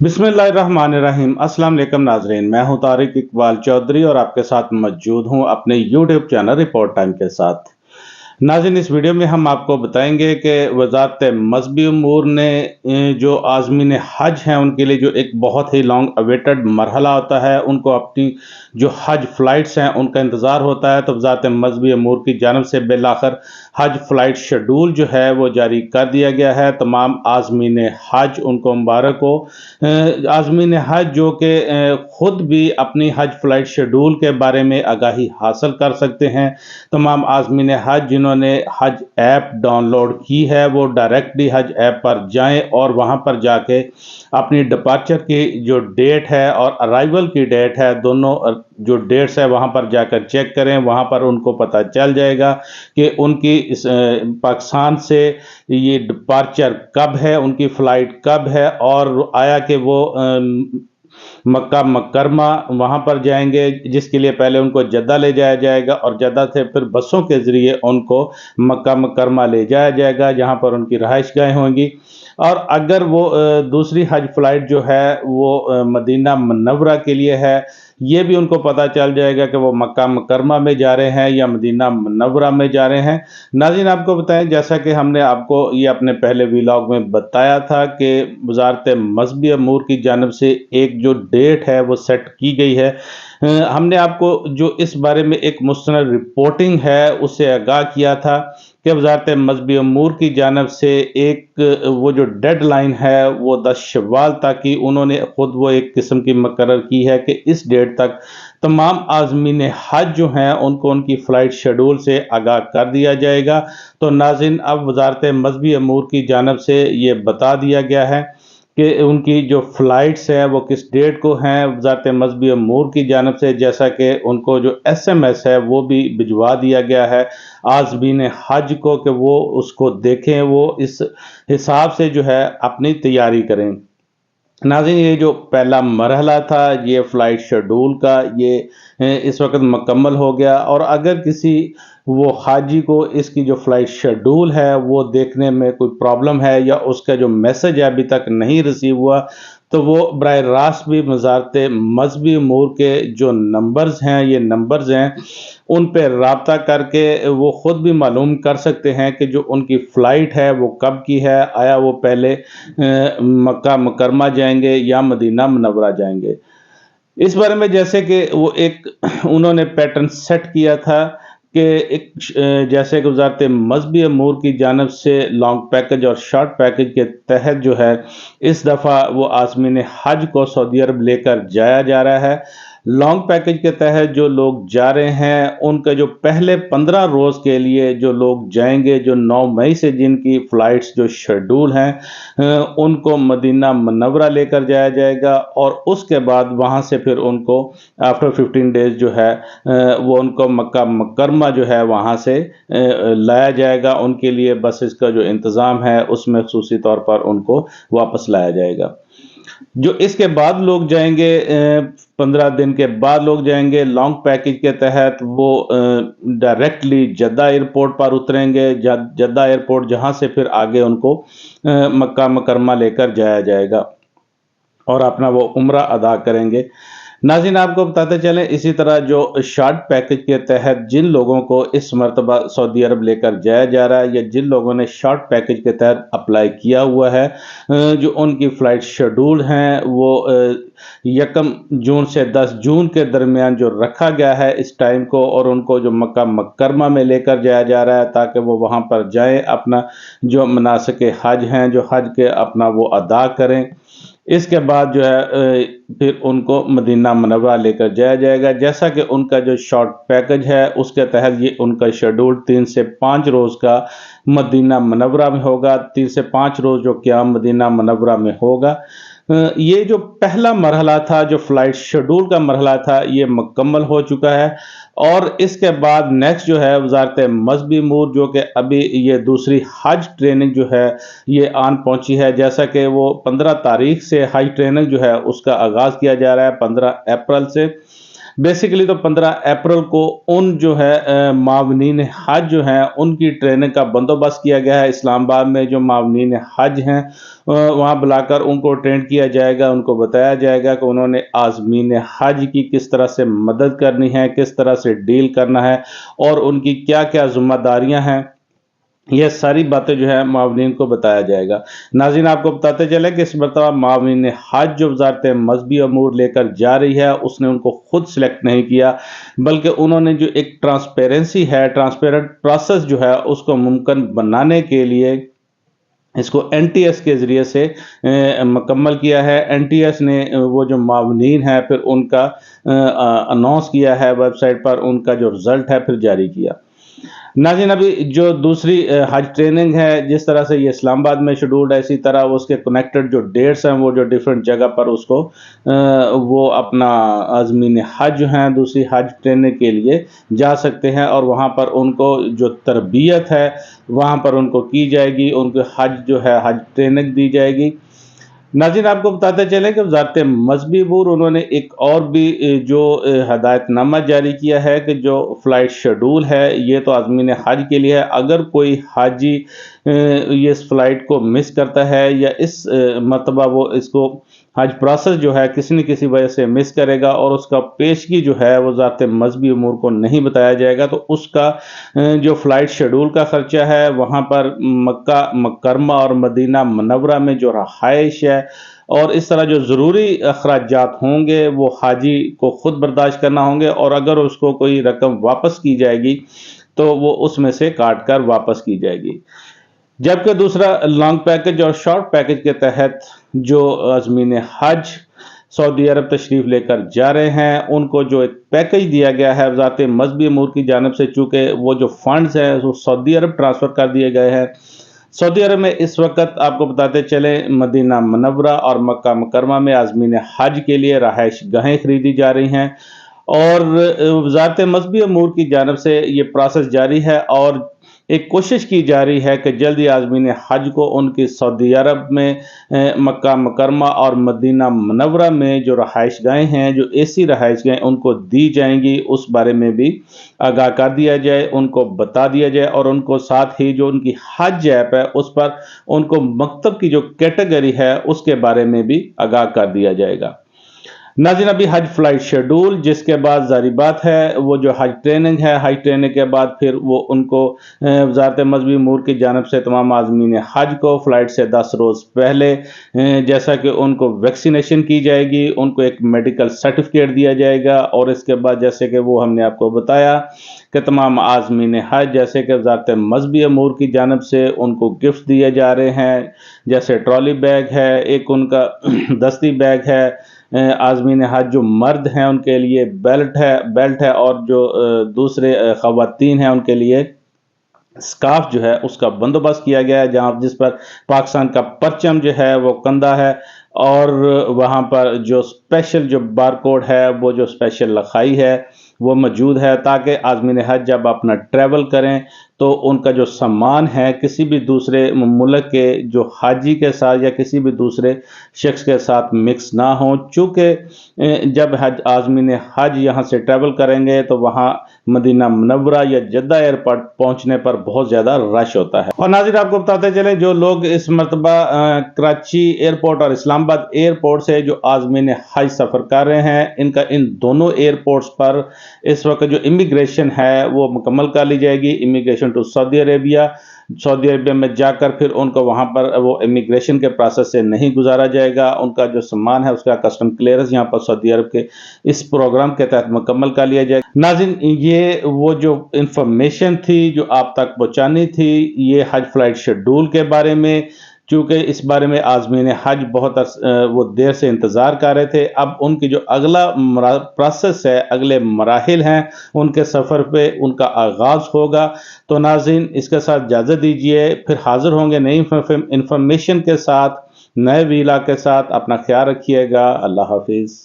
बिस्मिल्लाहिर्रहमानिर्रहीम। अस्सलाम वालेकुम नाजरीन, मैं हूं तारिक इकबाल चौधरी और आपके साथ मौजूद हूं अपने यूट्यूब चैनल रिपोर्ट टाइम के साथ। नाज़रीन, इस वीडियो में हम आपको बताएंगे कि वज़ारत मज़हबी उमूर ने जो आज़मीन हज हैं उनके लिए जो एक बहुत ही लॉन्ग अवेटेड मरहला होता है, उनको अपनी जो हज फ़्लाइट्स हैं उनका इंतज़ार होता है। तो वज़ारत मज़हबी उमूर की जानिब से बिलाखिर हज फ़्लाइट शेड्यूल जो है वो जारी कर दिया गया है। तमाम आज़मीन हज उनको मुबारक हो। आज़मीन हज जो कि ख़ुद भी अपनी हज फ़्लाइट शेड्यूल के बारे में आगाही हासिल कर सकते हैं। तमाम आज़मीन हज जिन्होंने हज ऐप डाउनलोड की है वो डायरेक्टली हज ऐप पर जाएं और वहां पर जाके अपनी डिपार्चर की जो डेट है और अराइवल की डेट है, दोनों जो डेट्स है वहां पर जाकर चेक करें। वहां पर उनको पता चल जाएगा कि उनकी पाकिस्तान से ये डिपार्चर कब है, उनकी फ़्लाइट कब है और आया कि वो मक्का मुकरमा वहां पर जाएंगे, जिसके लिए पहले उनको जद्दा ले जाया जाएगा और जद्दा से फिर बसों के ज़रिए उनको मक्का मुकरमा ले जाया जाएगा जहां पर उनकी रहाइशगाहें होंगी। और अगर वो दूसरी हज फ़्लाइट जो है वो मदीना मुनव्वरा के लिए है, ये भी उनको पता चल जाएगा कि वो मक्का मुकरमा में जा रहे हैं या मदीना मुनव्वरा में जा रहे हैं। नाज़रीन, आपको बताएं, जैसा कि हमने आपको ये अपने पहले व्लॉग में बताया था कि वज़ारत मज़हबी अमूर की जानिब से एक जो डेट है वो सेट की गई है। हमने आपको जो इस बारे में एक मुस्तनद रिपोर्टिंग है उससे आगाह किया था कि वज़ारत मज़हबी अमूर की जानिब से एक वो जो डेडलाइन है वो 10 शव्वाल तक की उन्होंने खुद वो एक किस्म की मुकर्रर की है कि इस डेट तक तमाम आज़मीन हज जो हैं उनको उनकी फ़्लाइट शेड्यूल से आगाह कर दिया जाएगा। तो नाज़रीन, अब वज़ारत मज़हबी अमूर की जानिब से ये बता दिया गया है कि उनकी जो फ़्लाइट्स है वो किस डेट को हैं। वज़ारत मज़हबी अमूर की जानिब से जैसा कि उनको जो SMS है वो भी भिजवा दिया गया है आज़मीन हज को कि वो उसको देखें, वो इस हिसाब से जो है अपनी तैयारी करें। नाज़रीन, ये जो पहला मरहला था ये फ़्लाइट शेड्यूल का, ये इस वक्त मुकम्मल हो गया। और अगर किसी वो हाजी को इसकी जो फ़्लाइट शेड्यूल है वो देखने में कोई प्रॉब्लम है या उसका जो मैसेज है अभी तक नहीं रिसीव हुआ, तो वो बराह रास्त भी वज़ारत मज़हबी उमूर के जो नंबर्स हैं, ये नंबर्स हैं, उन पे राब्ता करके वो ख़ुद भी मालूम कर सकते हैं कि जो उनकी फ़्लाइट है वो कब की है। आया वो पहले मक्का मुकरमा जाएंगे या मदीना मुनव्वरा जाएंगे। इस बारे में जैसे कि वो एक उन्होंने पैटर्न सेट किया था कि एक जैसे कि वज़ारत मज़हबी अमूर की जानिब से लॉन्ग पैकेज और शॉर्ट पैकेज के तहत जो है इस दफ़ा वो आज़मीन हज को सऊदी अरब लेकर जाया जा रहा है। लॉन्ग पैकेज के तहत जो लोग जा रहे हैं उनका जो पहले 15 रोज़ के लिए जो लोग जाएंगे, जो 9 मई से जिनकी फ़्लाइट्स जो शेड्यूल हैं उनको मदीना मुनव्वरा लेकर जाया जाएगा और उसके बाद वहाँ से फिर उनको आफ्टर 15 डेज़ जो है वो उनको मक्का मुकरमा जो है वहाँ से लाया जाएगा। उनके लिए बसेस का जो इंतज़ाम है उसमें ख़ुसूसी तौर पर उनको वापस लाया जाएगा। जो इसके बाद लोग जाएंगे 15 दिन के बाद लोग जाएंगे लॉन्ग पैकेज के तहत, वो डायरेक्टली जद्दा एयरपोर्ट पर उतरेंगे। जद्दा एयरपोर्ट जहां से फिर आगे उनको मक्का मुकरमा लेकर जाया जाएगा और अपना वो उम्रा अदा करेंगे। नाज़रीन, आपको बताते चलें, इसी तरह जो शॉर्ट पैकेज के तहत जिन लोगों को इस मरतबा सऊदी अरब लेकर जाया जा रहा है या जिन लोगों ने शॉर्ट पैकेज के तहत अप्लाई किया हुआ है, जो उनकी फ़्लाइट शेड्यूल हैं वो 1 जून से 10 जून के दरमियान जो रखा गया है इस टाइम को, और उनको जो मक्का मुकरमा में लेकर जाया जा रहा है ताकि वो वहाँ पर जाएँ, अपना जो मनासिक हज हैं, जो हज के अपना वो अदा करें। इसके बाद जो है फिर उनको मदीना मुनव्वरा लेकर जाया जाएगा। जैसा कि उनका जो शॉर्ट पैकेज है उसके तहत ये उनका शेड्यूल 3 से 5 रोज़ का मदीना मुनव्वरा में होगा। 3 से 5 रोज़ जो क़याम मदीना मुनव्वरा में होगा। ये जो पहला मरहला था, जो फ़्लाइट शेड्यूल का मरहला था, ये मुकम्मल हो चुका है। और इसके बाद नेक्स्ट जो है वज़ारत मज़हबी उमूर, जो कि अभी ये दूसरी हज ट्रेनिंग जो है ये आन पहुंची है। जैसा कि वो 15 तारीख से हज ट्रेनिंग जो है उसका आगाज़ किया जा रहा है, 15 अप्रैल से। बेसिकली तो 15 अप्रैल को उन जो है मावनीन हज जो हैं उनकी ट्रेनिंग का बंदोबस्त किया गया है। इस्लामाबाद में जो मावनीन हज हैं वहाँ बुलाकर उनको ट्रेन किया जाएगा, उनको बताया जाएगा कि उन्होंने आज़मीन हज की किस तरह से मदद करनी है, किस तरह से डील करना है और उनकी क्या क्या जिम्मेदारियां हैं। यह सारी बातें जो है मावनीन को बताया जाएगा। नाज़रीन, आपको बताते चले कि इस मरतबा मावनीन हज जो वज़ारत मज़हबी अमूर लेकर जा रही है उसने उनको खुद सिलेक्ट नहीं किया, बल्कि उन्होंने जो एक ट्रांसपेरेंसी है, ट्रांसपेरेंट प्रोसेस जो है उसको मुमकिन बनाने के लिए इसको NTS के ज़रिए से मुकम्मल किया है। NTS ने वो जो मावनीन है फिर उनका अनाउंस किया है वेबसाइट पर, उनका जो रिज़ल्ट है फिर जारी किया। नाज़रीन, अभी जो दूसरी हज ट्रेनिंग है, जिस तरह से ये इस्लामाबाद में शेड्यूल्ड है, इसी तरह उसके कनेक्टेड जो डेट्स हैं वो जो डिफरेंट जगह पर उसको वो अपना आज़मीन हज जो हैं दूसरी हज ट्रेनिंग के लिए जा सकते हैं और वहाँ पर उनको जो तरबियत है वहाँ पर उनको की जाएगी, उनको हज जो है हज ट्रेनिंग दी जाएगी। नाज़रीन, आपको बताते चले कि वज़ारत मज़हबी अमूर उन्होंने एक और भी जो हदायतनामा जारी किया है कि जो फ़्लाइट शेड्यूल है ये तो आज़मीन हज के लिए है। अगर कोई हाजी ये इस फ़्लाइट को मिस करता है या इस मरतबा वो इसको हज प्रोसेस जो है किसी न किसी वजह से मिस करेगा और उसका पेशगी जो है वज़ारत मज़हबी अमूर को नहीं बताया जाएगा, तो उसका जो फ़्लाइट शेड्यूल का ख़र्चा है, वहाँ पर मक्का मुकर्रमा और मदीना मुनव्वरा में जो रहाइश है और इस तरह जो ज़रूरी अखराजात होंगे वो हाजी को ख़ुद बर्दाश्त करना होंगे और अगर उसको कोई रकम वापस की जाएगी तो वो उसमें से काट कर वापस की जाएगी। जबकि दूसरा लॉन्ग पैकेज और शॉर्ट पैकेज के तहत जो आज़मीन हज सऊदी अरब तशरीफ़ लेकर जा रहे हैं उनको जो एक पैकेज दिया गया है वज़ारत मज़हबी अमूर की जानिब से, चूँकि वो जो फंड्स हैं वो सऊदी अरब ट्रांसफ़र कर दिए गए हैं। सऊदी अरब में इस वक्त आपको बताते चले मदीना मुनव्वरा और मक्का मुकर्रमा में आज़मीन हज के लिए रहाइश गाहें खरीदी जा रही हैं और वज़ारत मज़हबी अमूर की जानिब से ये प्रोसेस जारी है और एक कोशिश की जा रही है कि जल्दी आज़मीन हज को उनकी सऊदी अरब में मक्का मुकर्रमा और मदीना मुनव्वरा में जो रहाइशगाहें हैं, जो AC रहाइशगाहें उनको दी जाएंगी, उस बारे में भी आगाह कर दिया जाए, उनको बता दिया जाए और उनको साथ ही जो उनकी हज ऐप है उस पर उनको मकतब की जो कैटेगरी है उसके बारे में भी आगाह कर दिया जाएगा। नाज़रीन, अभी हज फ्लाइट शेड्यूल जिसके बाद जारी बात है वो जो हज ट्रेनिंग है, हज ट्रेनिंग के बाद फिर वो उनको वज़ारत मज़हबी अमूर की जानिब से तमाम आज़मीन हज को फ़्लाइट से 10 रोज़ पहले जैसा कि उनको वैक्सीनेशन की जाएगी, उनको एक मेडिकल सर्टिफिकेट दिया जाएगा और इसके बाद जैसे कि वो हमने आपको बताया कि तमाम आज़मीन हज जैसे कि वज़ारत मज़हबी अमूर की जानिब से उनको गिफ्ट दिए जा रहे हैं, जैसे ट्रॉली बैग है, एक उनका दस्ती बैग है, आज़मीन हज जो मर्द हैं उनके लिए बेल्ट है और जो दूसरे ख़वातीन हैं उनके लिए स्कार्फ जो है उसका बंदोबस्त किया गया है, जहाँ जिस पर पाकिस्तान का परचम जो है वो कंधा है और वहाँ पर जो स्पेशल जो बारकोड है वो जो स्पेशल लिखाई है वो मौजूद है, ताकि आज़मीन हज जब अपना ट्रैवल करें तो उनका जो सामान है किसी भी दूसरे मुल्क के जो हाजी के साथ या किसी भी दूसरे शख्स के साथ मिक्स ना हो। चूँकि जब आज़मीन हज यहाँ से ट्रैवल करेंगे तो वहाँ मदीना मुनव्वरा या जद्दा एयरपोर्ट पहुँचने पर बहुत ज़्यादा रश होता है। और नाज़रीन, आपको बताते चलें जो लोग इस मरतबा कराची एयरपोर्ट और इस्लामाबाद एयरपोर्ट से जो आज़मीन हज सफ़र कर रहे हैं, इनका इन दोनों एयरपोर्ट्स पर इस वक्त जो इमिग्रेशन है वो मुकम्मल कर ली जाएगी। इमिग्रेशन टू सऊदी अरेबिया में जाकर फिर उनको वहाँ पर वो इमिग्रेशन के प्रोसेस से नहीं गुजारा जाएगा, उनका जो सामान है उसका कस्टम क्लियरेंस यहाँ पर सऊदी अरब के इस प्रोग्राम के तहत मुकम्मल कर लिया जाएगा। नाज़रीन, ये वो जो इंफॉर्मेशन थी जो आप तक पहुँचानी थी ये हज फ्लाइट शेड्यूल के बारे में, चूँकि इस बारे में आज़मीन हज बहुत वो देर से इंतज़ार कर रहे थे। अब उनकी जो अगला प्रोसेस है, अगले मराहिल हैं, उनके सफ़र पे उनका आगाज़ होगा। तो नाज़रीन, इसके साथ इजाज़त दीजिए, फिर हाज़िर होंगे नई इंफॉर्मेशन के साथ, नए वीला के साथ। अपना ख्याल रखिएगा। अल्लाह हाफिज़।